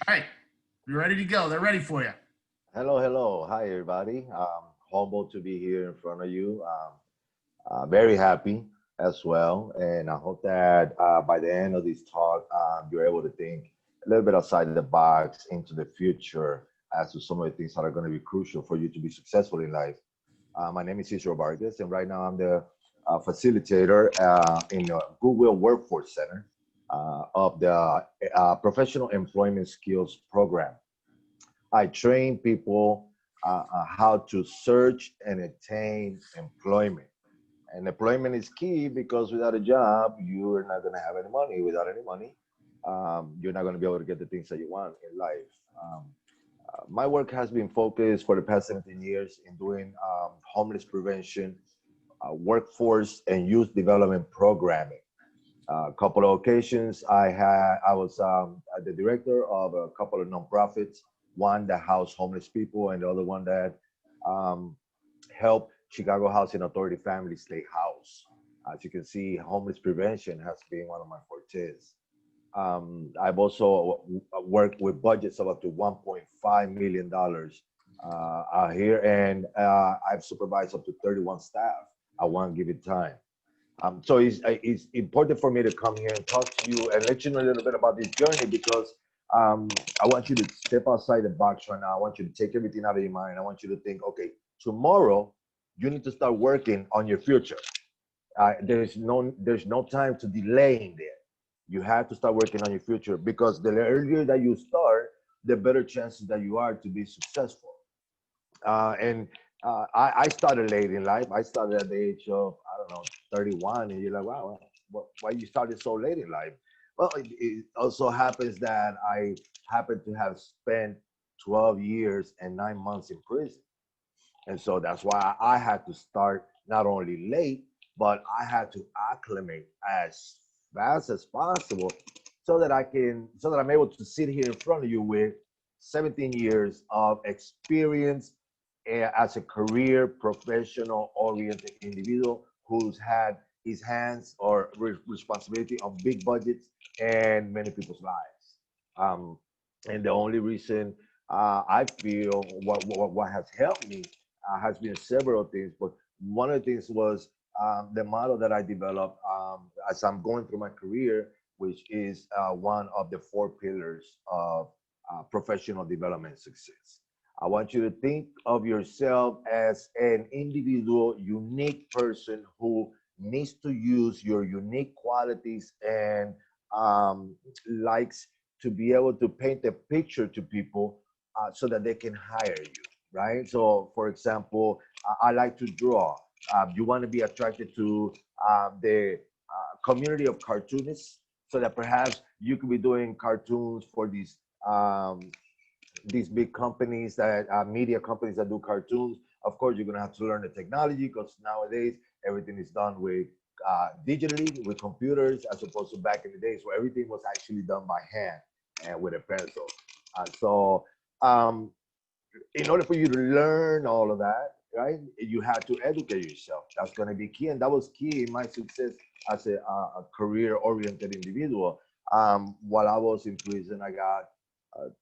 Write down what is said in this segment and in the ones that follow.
All right, you're ready to go. They're ready for you. Hello, hello. Hi, everybody. Humbled to be here in front of you. Very happy as well. And I hope that by the end of this talk, you're able to think a little bit outside the box into the future as to some of the things that are going to be crucial for you to be successful in life. My name is Cicero Vargas, and right now I'm the facilitator in the Goodwill Workforce Center of the Professional Employment Skills Program. I train people how to search and attain employment. And employment is key because without a job, you're not going to have any money. Without any money, you're not going to be able to get the things that you want in life. My work has been focused for the past 17 years in doing homeless prevention, workforce and youth development programming. A couple of occasions, I was the director of a couple of nonprofits. One that housed homeless people, and the other one that um, helped Chicago Housing Authority families stay housed. As you can see, homeless prevention has been one of my fortes. I've also worked with budgets of up to $1.5 million here, and I've supervised up to 31 staff at one given time. So it's important for me to come here and talk to you and let you know a little bit about this journey because I want you to step outside the box right now. I want you to take everything out of your mind. I want you to think, okay, tomorrow you need to start working on your future. There's no time to delay in there. You have to start working on your future because the earlier that you start, the better chances that you are to be successful. And I started late in life. I started at the age of, I don't know, 31. And you're like, wow, why you started so late in life? Well, it also happens that I happen to have spent 12 years and 9 months in prison. And so that's why I had to start not only late, but I had to acclimate as fast as possible so that I'm able to sit here in front of you with 17 years of experience as a career professional oriented individual who's had his hands or responsibility on big budgets and many people's lives. Um, and the only reason I feel what has helped me has been several things, but one of the things was the model that I developed as I'm going through my career, which is one of the four pillars of professional development success. I want you to think of yourself as an individual, unique person who needs to use your unique qualities and likes to be able to paint a picture to people so that they can hire you, right? So, for example, I like to draw. You want to be attracted to the community of cartoonists so that perhaps you could be doing cartoons for um, these big companies that media companies that do cartoons. Of course, you're gonna have to learn the technology because nowadays everything is done with digitally with computers as opposed to back in the days where everything was actually done by hand and with a pencil. So um, in order for you to learn all of that, right, you have to educate yourself. That's going to be key, and that was key in my success as a career-oriented individual. While I was in prison, I got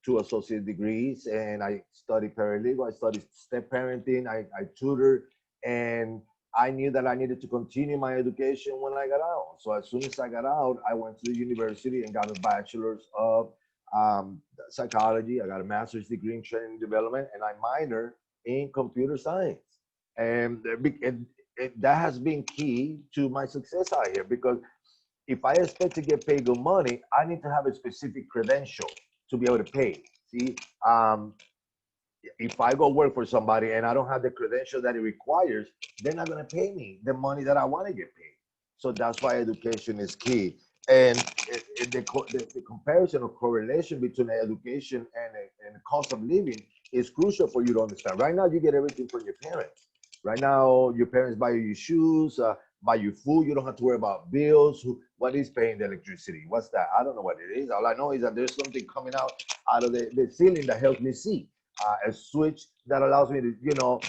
two associate degrees, and I studied paralegal. I studied step parenting. I tutored, and I knew that I needed to continue my education when I got out. So as soon as I got out, I went to the university and got a bachelor's of psychology. I got a master's degree in training and development, and I minor in computer science. And that has been key to my success out here because if I expect to get paid good money, I need to have a specific credential to be able to pay. See, um, if I go work for somebody and I don't have the credential that it requires, they're not going to pay me the money that I want to get paid. So that's why education is key. And the comparison or correlation between education and the cost of living is crucial for you to understand. Right now, you get everything from your parents. Right now, your parents buy you shoes, buy you food. You don't have to worry about bills. What is paying the electricity? What's that? I don't know what it is. All I know is that there's something coming out of the ceiling that helps me see a switch that allows me to,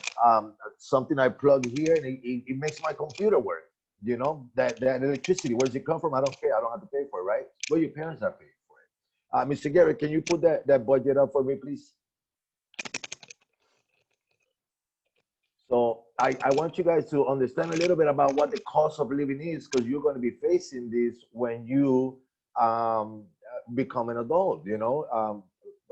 something I plug here and it makes my computer work. That electricity, where does it come from? I don't care. I don't have to pay for it, right? Well, your parents are paying for it. Mr. Gary, can you put that budget up for me, please? So I want you guys to understand a little bit about what the cost of living is, because you're going to be facing this when you become an adult. You know,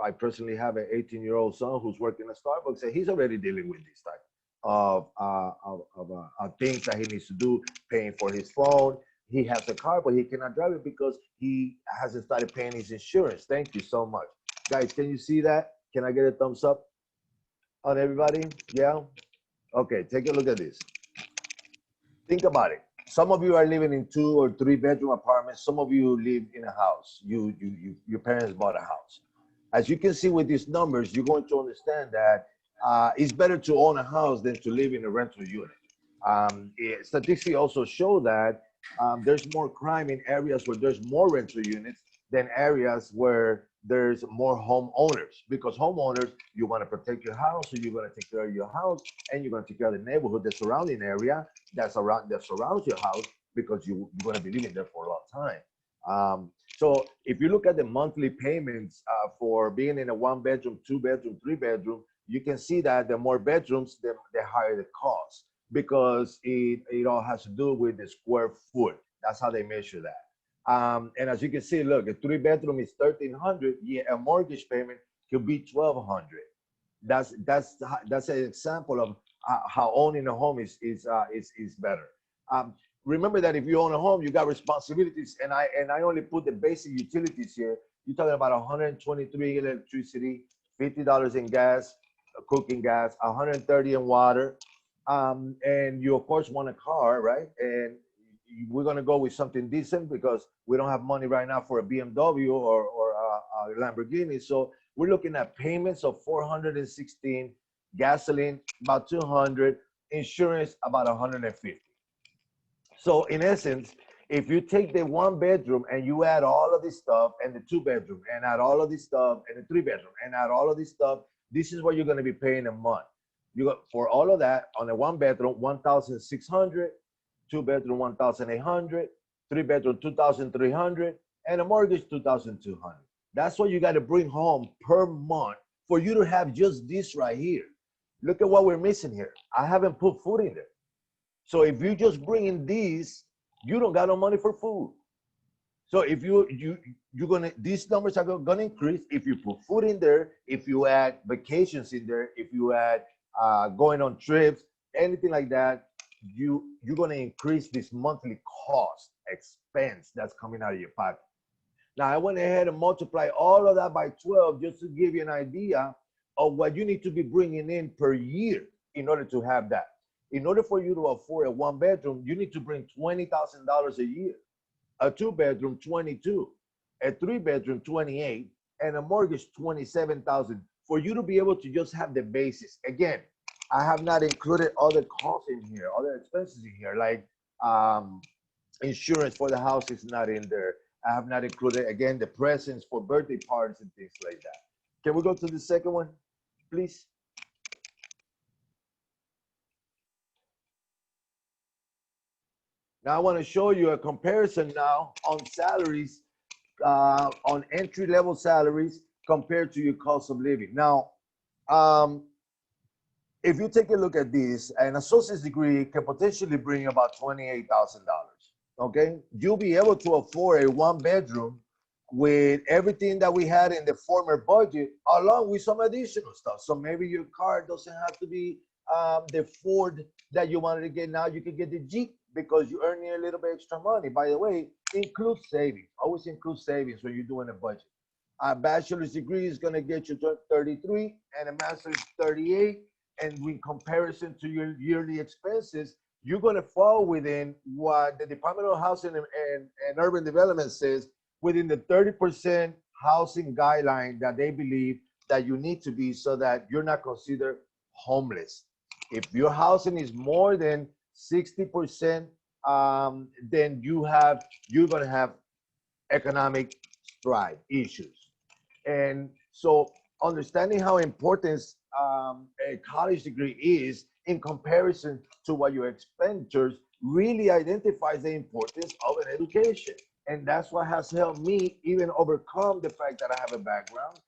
I personally have an 18-year-old son who's working at Starbucks, and he's already dealing with this type of things that he needs to do, paying for his phone. He has a car, but he cannot drive it because he hasn't started paying his insurance. Thank you so much. Guys, can you see that? Can I get a thumbs up on everybody? Yeah? Okay, take a look at this. Think about it. Some of you are living in 2 or 3 bedroom apartments. Some of you live in a house. Your parents bought a house. As you can see with these numbers, you're going to understand that it's better to own a house than to live in a rental unit. Statistics also show that there's more crime in areas where there's more rental units than areas where there's more homeowners, because homeowners, you want to protect your house, so you're going to take care of your house, and you're going to take care of the neighborhood, the surrounding area that surrounds your house, because you're going to be living there for a long time. So if you look at the monthly payments for being in a 1-bedroom, 2-bedroom, 3-bedroom, you can see that the more bedrooms, the higher the cost, because it all has to do with the square foot. That's how they measure that. And as you can see, look, a 3-bedroom is $1,300. Yeah, a mortgage payment could be $1,200. That's an example of how owning a home is better. Remember that if you own a home, you got responsibilities, and I only put the basic utilities here. You're talking about $123 in electricity, $50 in gas, cooking gas, $130 in water, and you of course want a car, right? And we're going to go with something decent because we don't have money right now for a BMW or a Lamborghini. So we're looking at payments of $416, gasoline about $200, insurance about $150. So in essence, if you take the 1-bedroom and you add all of this stuff, and the 2-bedroom, and add all of this stuff, and the 3-bedroom, and add all of this stuff, this is what you're going to be paying a month. You got for all of that on a 1-bedroom, $1,600. 2-bedroom, $1,800, 3-bedroom, $2,300, and a mortgage, $2,200. That's what you got to bring home per month for you to have just this right here. Look at what we're missing here. I haven't put food in there. So if you just bring in these, you don't got no money for food. So if you're gonna, these numbers are gonna increase if you put food in there, if you add vacations in there, if you add going on trips, anything like that. You're going to increase this monthly cost expense that's coming out of your pocket. Now, I went ahead and multiply all of that by 12 just to give you an idea of what you need to be bringing in per year in order to have that. In order for you to afford a 1-bedroom, you need to bring $20,000 a year, a 2-bedroom, 22, a 3-bedroom, 28, and a mortgage, 27,000, for you to be able to just have the basis. Again, I have not included other costs in here, other expenses in here, like insurance for the house is not in there. I have not included, again, the presents for birthday parties and things like that. Can we go to the second one, please? Now I want to show you a comparison now on salaries, on entry-level salaries compared to your cost of living. Now, if you take a look at this, an associate's degree can potentially bring about $28,000, okay? You'll be able to afford a 1-bedroom with everything that we had in the former budget, along with some additional stuff. So maybe your car doesn't have to be the Ford that you wanted to get. Now you can get the Jeep because you're earning a little bit extra money. By the way, include savings. Always include savings when you're doing a budget. A bachelor's degree is going to get you 33, and a master's 38. And in comparison to your yearly expenses, you're going to fall within what the Department of Housing and Urban Development says, within the 30% housing guideline that they believe that you need to be, so that you're not considered homeless. If your housing is more than 60%, then you're going to have economic strife issues. And so understanding how important a college degree is in comparison to what your expenditures really identifies the importance of an education. And that's what has helped me even overcome the fact that I have a background.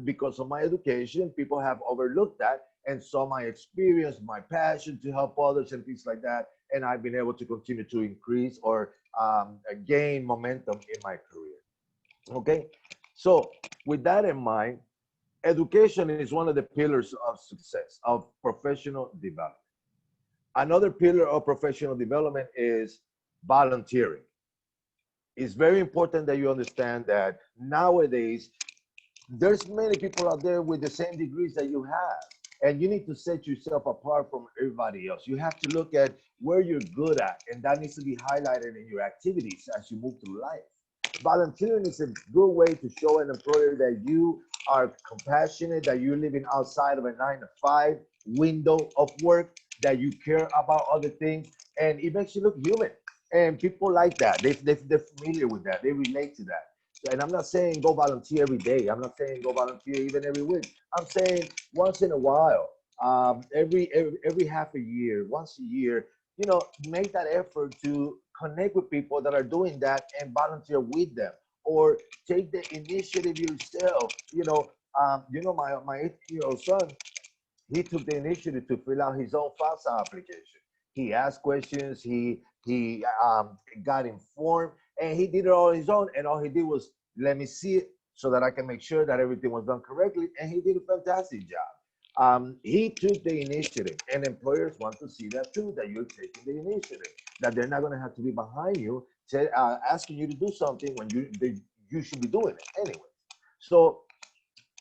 Because of my education, people have overlooked that and saw my experience, my passion to help others and things like that. And I've been able to continue to increase or gain momentum in my career. Okay. So with that in mind, education is one of the pillars of success, of professional development. Another pillar of professional development is volunteering. It's very important that you understand that nowadays there's many people out there with the same degrees that you have, and you need to set yourself apart from everybody else. You have to look at where you're good at, and that needs to be highlighted in your activities as you move through life. Volunteering is a good way to show an employer that you are compassionate, that you're living outside of a 9 to 5 window of work, that you care about other things, and it makes you look human. And people like that. They're familiar with that. They relate to that. And I'm not saying go volunteer every day. I'm not saying go volunteer even every week. I'm saying once in a while, every half a year, once a year, make that effort to connect with people that are doing that and volunteer with them, or take the initiative yourself. My 18-year-old son, he took the initiative to fill out his own FAFSA application. He asked questions. He got informed, and he did it all on his own. And all he did was let me see it so that I can make sure that everything was done correctly. And he did a fantastic job. He took the initiative, and employers want to see that too, that you're taking the initiative, that they're not going to have to be behind you, asking you to do something when you should be doing it anyway. So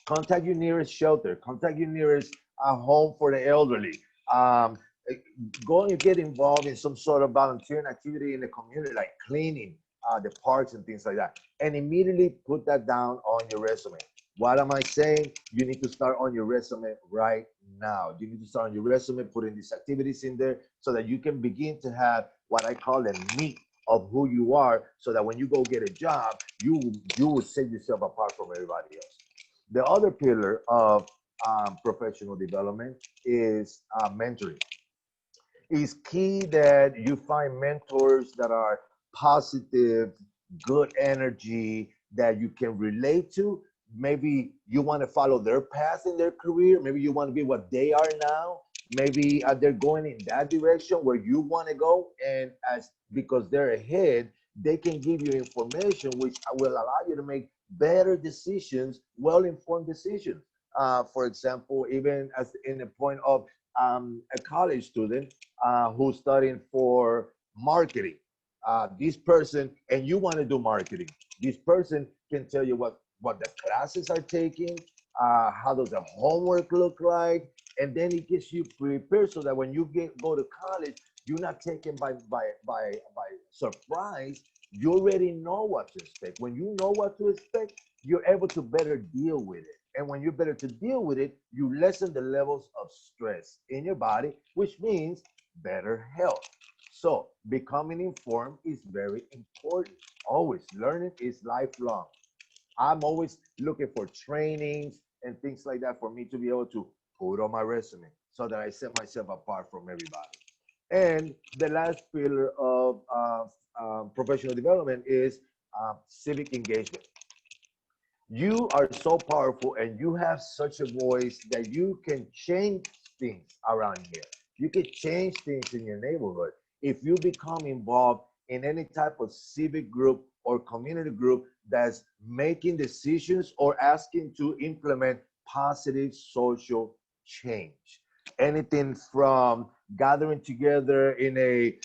contact your nearest shelter, contact your nearest home for the elderly. Um, Go and get involved in some sort of volunteering activity in the community, like cleaning the parks and things like that. And immediately put that down on your resume. What am I saying? You need to start on your resume right now. You need to start on your resume, putting these activities in there so that you can begin to have what I call the meat of who you are, so that when you go get a job, you will set yourself apart from everybody else. The other pillar of professional development is mentoring. It's key that you find mentors that are positive, good energy, that you can relate to. Maybe you want to follow their path in their career. Maybe you want to be what they are now. Maybe they're going in that direction where you want to go. And as because they're ahead, they can give you information which will allow you to make better decisions, well-informed decisions. For example, even as in the point of a college student who's studying for marketing. This person, and you want to do marketing, this person can tell you what the classes are taking, how does the homework look like, and then it gets you prepared so that when you go to college, you're not taken by surprise. You already know what to expect. When you know what to expect, you're able to better deal with it. And when you're better to deal with it, you lessen the levels of stress in your body, which means better health. So becoming informed is very important. Always learning is lifelong. I'm always looking for trainings and things like that for me to be able to put on my resume so that I set myself apart from everybody. And the last pillar of professional development is civic engagement. You are so powerful and you have such a voice that you can change things around here. You can change things in your neighborhood if you become involved in any type of civic group or community group that's making decisions or asking to implement positive social change. Anything from gathering together in a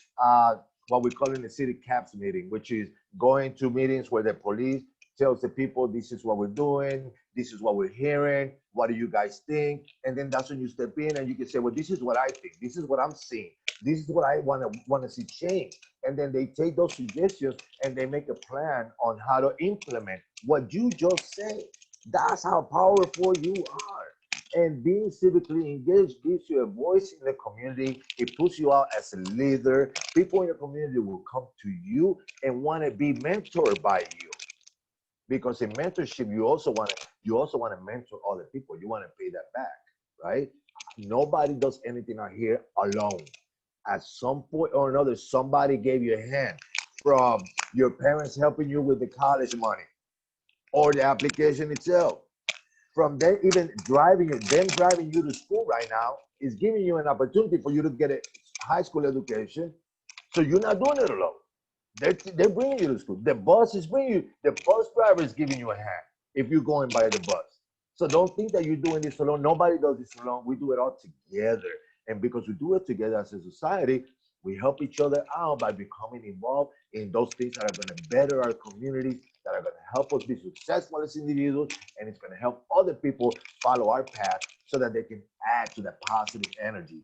what we call in the city caps meeting, which is going to meetings where the police tells the people, this is what we're doing, this is what we're hearing, what do you guys think? And then that's when you step in and you can say, well, this is what I think, this is what I'm seeing, this is what I want to see change. And then they take those suggestions and they make a plan on how to implement what you just said. That's how powerful you are. And being civically engaged gives you a voice in the community. It puts you out as a leader. People in your community will come to you and want to be mentored by you. Because in mentorship, you also want to mentor other people. You want to pay that back, right? Nobody does anything out here alone. At some point or another, somebody gave you a hand. from your parents helping you with the college money or the application itself. From them even them driving you to school right now is giving you an opportunity for you to get a high school education. So you're not doing it alone. They're bringing you to school. The bus is bringing you. The bus driver is giving you a hand if you're going by the bus. So don't think that you're doing this alone. Nobody does this alone. We do it all together. And because we do it together as a society, we help each other out by becoming involved in those things that are going to better our communities, that are going to help us be successful as individuals, and it's going to help other people follow our path so that they can add to the positive energy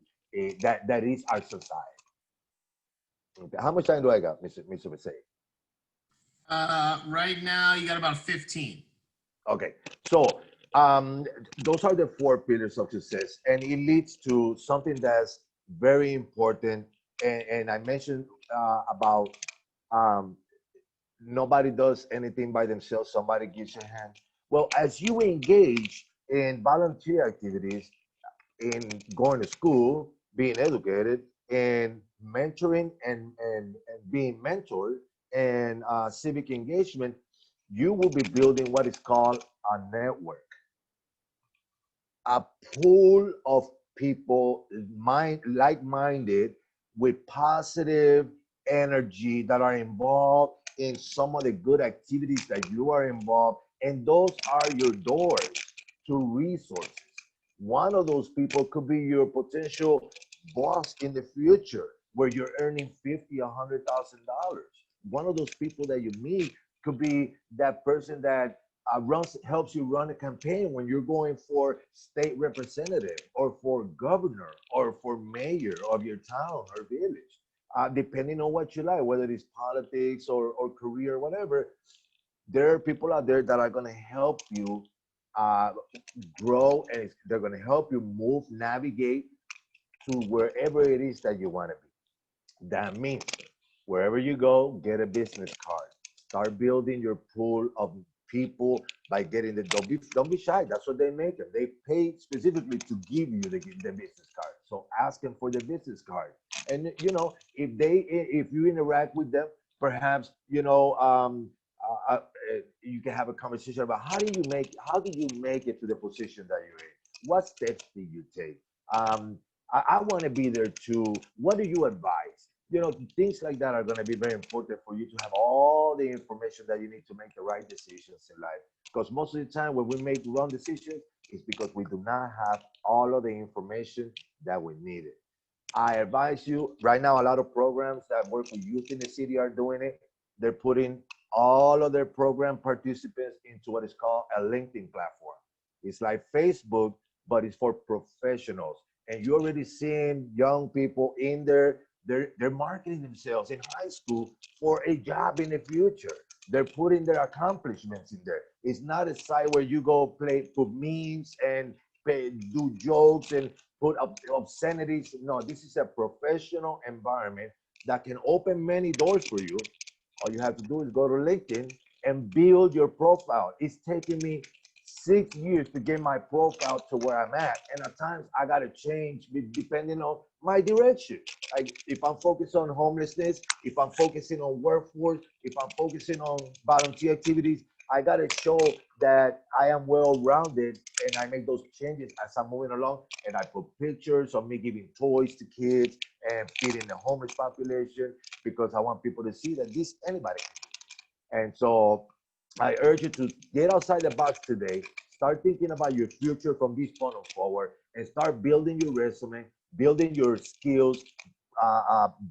that is our society. Okay. How much time do I got, Mr. Mercedes? Right now, you got about 15. Okay, so those are the four pillars of success, and it leads to something that's very important. And I mentioned about um, nobody does anything by themselves, somebody gives a hand. Well, as you engage in volunteer activities, in going to school, being educated, and mentoring and being mentored, and civic engagement, you will be building what is called a network, a pool of people like-minded with positive energy that are involved in some of the good activities that you are involved, and those are your doors to resources. One of those people could be your potential boss in the future, where you're earning $50,000, $100,000. One of those people that you meet could be that person that helps you run a campaign when you're going for state representative or for governor or for mayor of your town or village, depending on what you like, whether it's politics or career or whatever. There are people out there that are going to help you uh, grow, and they're going to help you move, navigate to wherever it is that you want to be. That means wherever you go, get a business card. Start building your pool of people by getting don't be shy. That's what they make them. They pay specifically to give you the business card. So ask them for the business card. And if you interact with them, perhaps you can have a conversation about how did you make it to the position that you're in? What steps did you take? I want to be there too. What do you advise? Things like that are going to be very important for you to have all the information that you need to make the right decisions in life. Because most of the time when we make wrong decisions, it's because we do not have all of the information that we needed. I advise you right now, a lot of programs that work with youth in the city are doing it. They're putting all of their program participants into what is called a LinkedIn platform. It's like Facebook, but it's for professionals. And you're already seeing young people in there. They're marketing themselves in high school for a job in the future. They're putting their accomplishments in there. It's not a site where you go put memes and do jokes and put obscenities. No, this is a professional environment that can open many doors for you. All you have to do is go to LinkedIn and build your profile. It's taking me 6 years to get my profile to where I'm at. And at times I got to change depending on my direction. Like if I'm focused on homelessness, if I'm focusing on workforce, if I'm focusing on volunteer activities, I got to show that I am well-rounded, and I make those changes as I'm moving along. And I put pictures of me giving toys to kids and feeding the homeless population, because I want people to see that anybody can do. And so I urge you to get outside the box today. Start thinking about your future from this point on forward, and start building your resume, building your skills,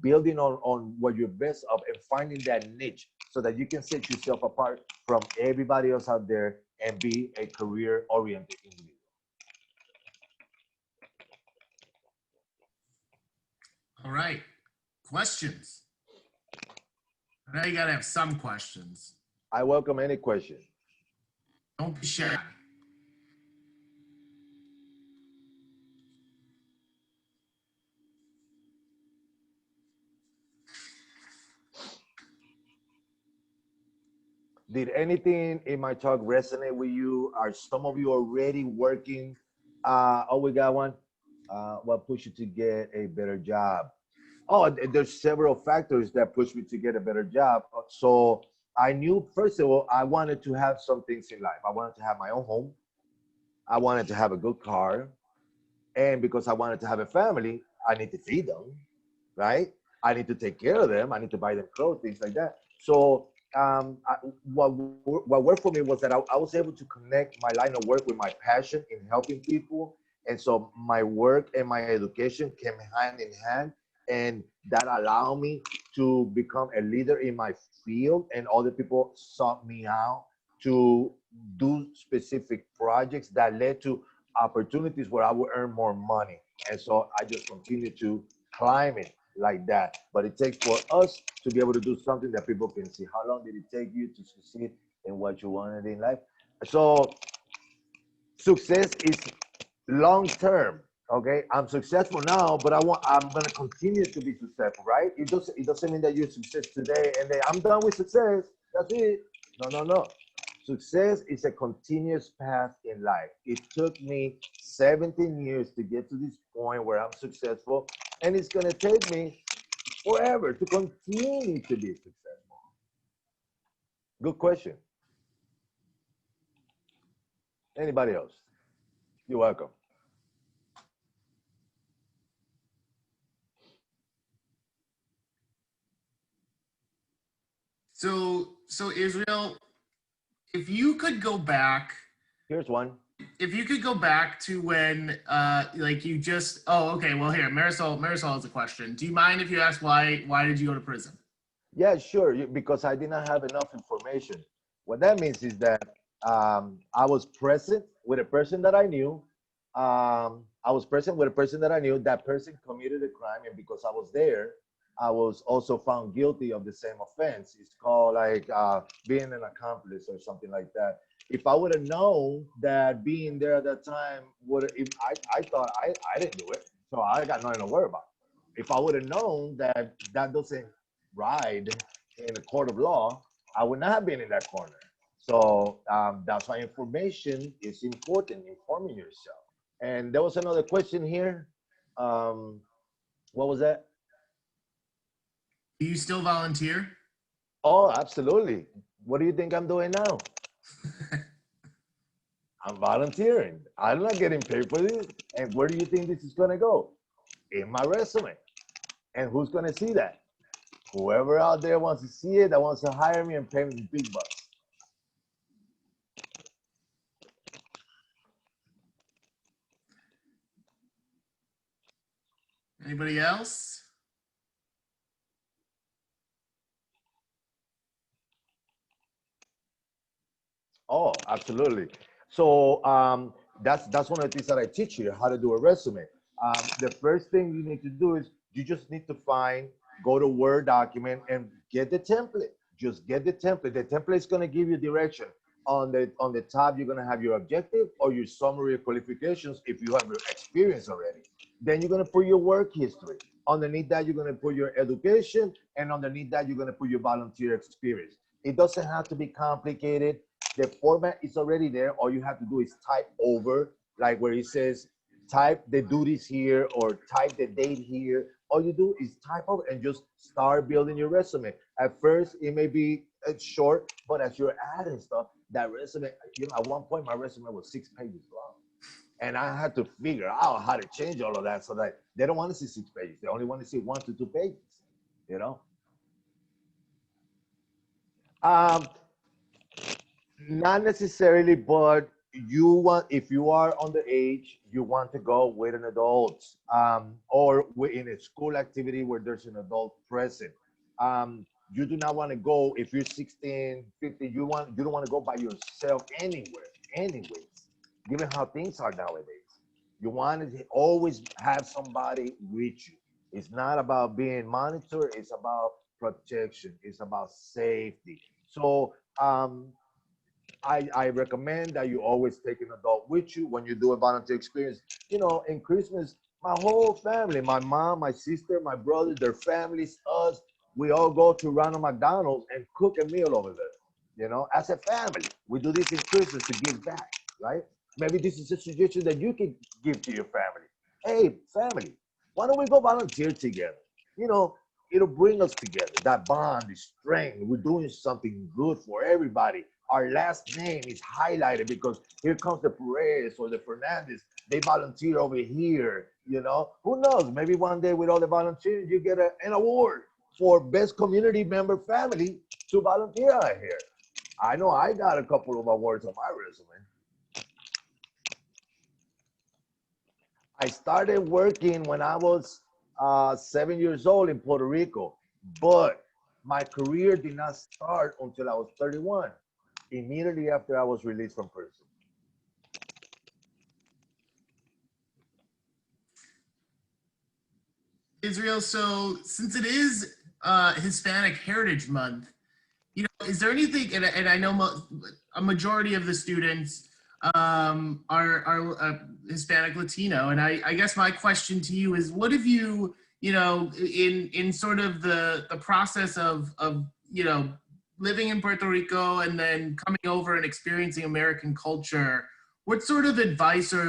building on what you're best of, and finding that niche so that you can set yourself apart from everybody else out there and be a career-oriented individual. All right. Questions. I know you got to have some questions. I welcome any question. Don't be shy. Did anything in my talk resonate with you? Are some of you already working? Oh, we got one. What pushed you to get a better job? Oh, there's several factors that push me to get a better job. So I knew, first of all, I wanted to have some things in life. I wanted to have my own home. I wanted to have a good car. And because I wanted to have a family, I need to feed them, right? I need to take care of them. I need to buy them clothes, things like that. So what worked for me was that I was able to connect my line of work with my passion in helping people. And so my work and my education came hand in hand. And that allowed me to become a leader in my field. And other people sought me out to do specific projects that led to opportunities where I would earn more money. And so I just continue to climb it like that. But it takes for us to be able to do something that people can see. How long did it take you to succeed in what you wanted in life? So success is long term. Okay, I'm successful now, but I'm gonna continue to be successful, right? It doesn't mean that you're success today and then I'm done with success. That's it. No. Success is a continuous path in life. It took me 17 years to get to this point where I'm successful, and it's gonna take me forever to continue to be successful. Good question. Anybody else? You're welcome. So Israel, if you could go back, Here's one. if you could go back to when, like you just, oh, okay, well here, Marisol has a question. Do you mind if you ask why did you go to prison? Yeah, sure. Because I did not have enough information. What that means is that I was present with a person that I knew. I was present with a person that I knew. That person committed a crime, and because I was there, I was also found guilty of the same offense. It's called like being an accomplice or something like that. If I would have known that being there at that time would, if I thought I didn't do it, so I got nothing to worry about. If I would have known that that doesn't ride in the court of law, I would not have been in that corner. So that's why information is important, informing yourself. And there was another question here. Um, what was that? Do you still volunteer? Oh, absolutely. What do you think I'm doing now? I'm volunteering. I'm not getting paid for this. And where do you think this is going to go? In my resume. And who's going to see that? Whoever out there wants to see it, that wants to hire me and pay me big bucks. Anybody else? Oh, absolutely. So that's one of the things that I teach you how to do a resume. The first thing you need to do is you just need to go to Word document and get the template. Just get the template. The template is going to give you direction. On the top, you're going to have your objective or your summary of qualifications if you have your experience already. Then you're going to put your work history. Underneath that, you're going to put your education, and underneath that, you're going to put your volunteer experience. It doesn't have to be complicated. The format is already there. All you have to do is type over, like where it says type the duties here or type the date here. All you do is type over and just start building your resume. At first, it may be short, but as you're adding stuff, that resume, at one point, my resume was 6 pages long. And I had to figure out how to change all of that so that they don't want to see 6 pages. They only want to see 1 to 2 pages, you know? Um, Not necessarily, but if you are underage, you want to go with an adult, or in a school activity where there's an adult present. You do not want to go if you're 16, 15. You don't want to go by yourself anywhere, anyways. Given how things are nowadays, you want to always have somebody with you. It's not about being monitored. It's about protection. It's about safety. So I recommend that you always take an adult with you when you do a volunteer experience. In Christmas, my whole family, my mom, my sister, my brother, their families, us, we all go to Ronald McDonald's and cook a meal over there. As a family, we do this in Christmas to give back, right? Maybe this is a suggestion that you can give to your family. Hey, family, why don't we go volunteer together? you know, it'll bring us together. That bond, the strength. We're doing something good for everybody. Our last name is highlighted because here comes the Perez or the Fernandez. They volunteer over here. You know, who knows? Maybe one day with all the volunteers, you get an award for best community member family to volunteer out here. I know I got a couple of awards on my resume. I started working when I was 7 years old in Puerto Rico, but my career did not start until I was 31, immediately after I was released from prison. Israel, so since it is Hispanic Heritage Month, is there anything, and I know a majority of the students are Hispanic Latino, and I guess my question to you is, what have you, in sort of the process of living in Puerto Rico and then coming over and experiencing American culture, what sort of advice or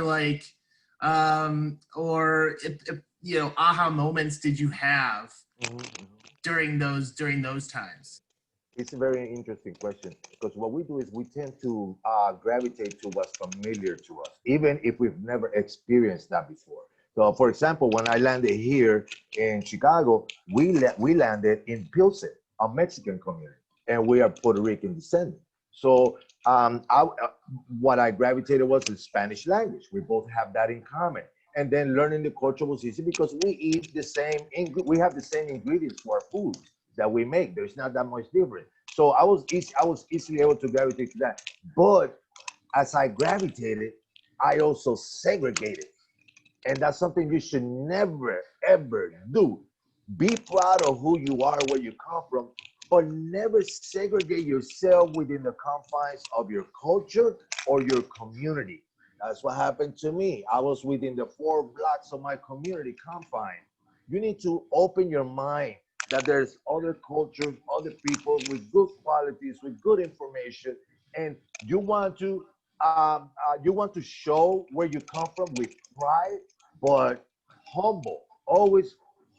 aha moments did you have during those times? It's a very interesting question because what we do is we tend to gravitate to what's familiar to us, even if we've never experienced that before. So, for example, when I landed here in Chicago, we landed in Pilsen, a Mexican community, and we are Puerto Rican descendant. So, what I gravitated was the Spanish language. We both have that in common. And then learning the culture was easy because we eat the same, we have the same ingredients for our food that we make. There's not that much different. So I was easily able to gravitate to that. But as I gravitated, I also segregated. And that's something you should never, ever do. Be proud of who you are, where you come from, but never segregate yourself within the confines of your culture or your community. That's what happened to me. I was within the 4 blocks of my community confine. You need to open your mind that there's other cultures, other people with good qualities, with good information, and you want to show where you come from with pride, but humble, always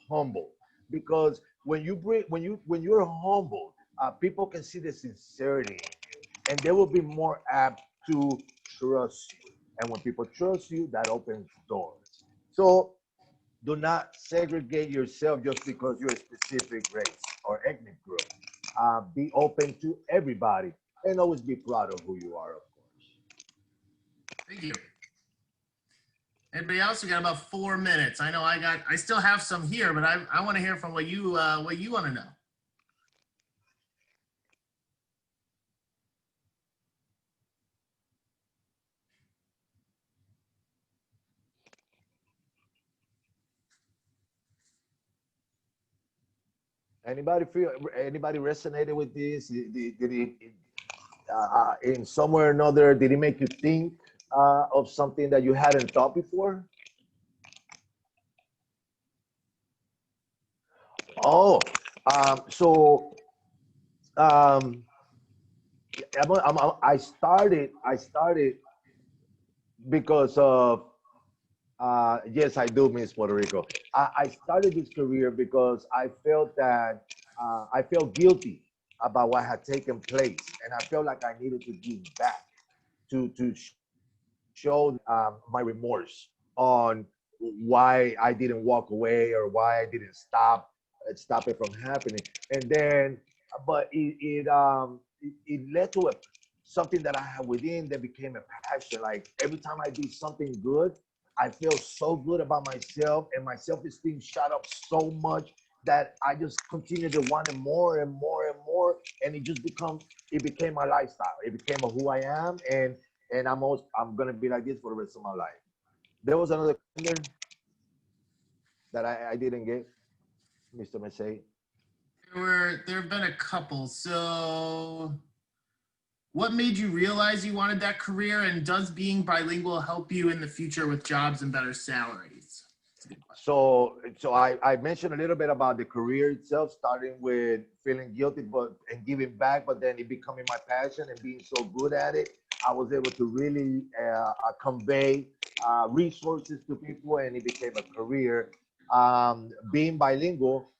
humble, because when you're humble, people can see the sincerity in you, and they will be more apt to trust you. And when people trust you, that opens doors. So do not segregate yourself just because you're a specific race or ethnic group. Be open to everybody and always be proud of who you are, of course. Thank you. Anybody else? We got about 4 minutes. I know I still have some here, but I want to hear from what you want to know. Anybody resonated with this? Did it in somewhere or another, did it make you think of something that you hadn't thought before? Oh, so um, I started because of yes, I do miss Puerto Rico. I started this career because I felt that I felt guilty about what had taken place, and I felt like I needed to give back to show my remorse on why I didn't walk away or why I didn't stop it from happening. And then, but it led to something that I had within that became a passion. Like every time I do something good, I feel so good about myself, and my self-esteem shot up so much that I just continued to want it more and more and more, and it became my lifestyle. It became who I am, and I'm gonna be like this for the rest of my life. There was another question that I didn't get, Mr. Messi. There have been a couple. So, what made you realize you wanted that career, and does being bilingual help you in the future with jobs and better salaries? So I mentioned a little bit about the career itself, starting with feeling guilty and giving back, but then it becoming my passion and being so good at it. I was able to really convey resources to people, and it became a career. Being bilingual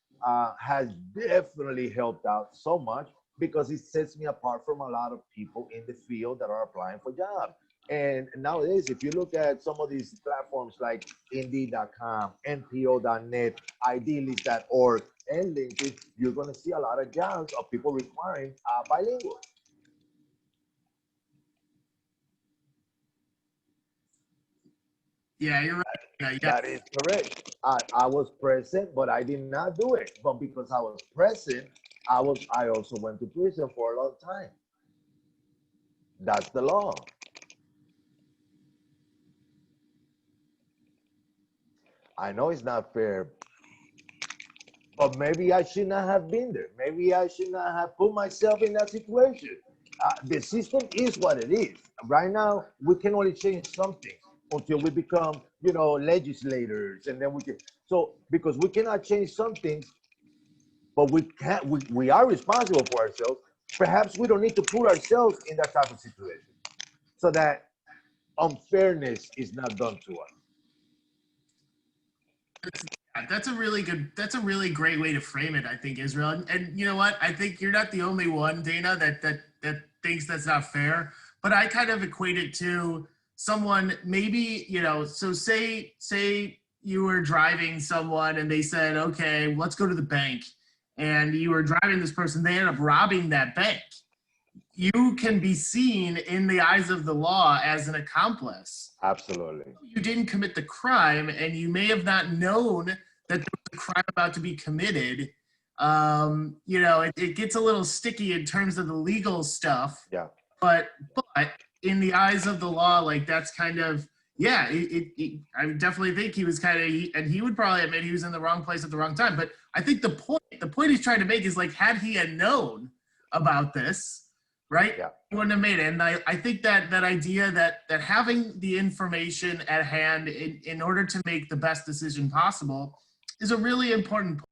has definitely helped out so much because it sets me apart from a lot of people in the field that are applying for jobs. And nowadays, if you look at some of these platforms like Indeed.com, NPO.net, IDList.org, and LinkedIn, you're going to see a lot of jobs of people requiring bilingual. Yeah, you're right. Yeah. That is correct. I was present, but I did not do it. But because I was present, I also went to prison for a long time. That's the law. I know it's not fair, but maybe I should not have been there. Maybe I should not have put myself in that situation. The system is what it is. Right now, we can only change something until we become, legislators, and then we can. So because we cannot change some things, but we can't. We are responsible for ourselves. Perhaps we don't need to put ourselves in that type of situation, so that unfairness is not done to us. That's that's a really great way to frame it, I think, Israel. And you know what? I think you're not the only one, Dana, that thinks that's not fair. But I kind of equate it to someone maybe, so say you were driving someone and they said, okay, let's go to the bank. And you were driving this person, they end up robbing that bank. You can be seen in the eyes of the law as an accomplice. Absolutely. You didn't commit the crime, and you may have not known that there was a crime about to be committed. It gets a little sticky in terms of the legal stuff. Yeah. But in the eyes of the law, like that's kind of I definitely think he was kind of, and he would probably admit he was in the wrong place at the wrong time. But I think the point he's trying to make is like, had he had known about this, right? Yeah. He wouldn't have made it. And I think that idea that having the information at hand in order to make the best decision possible is a really important point.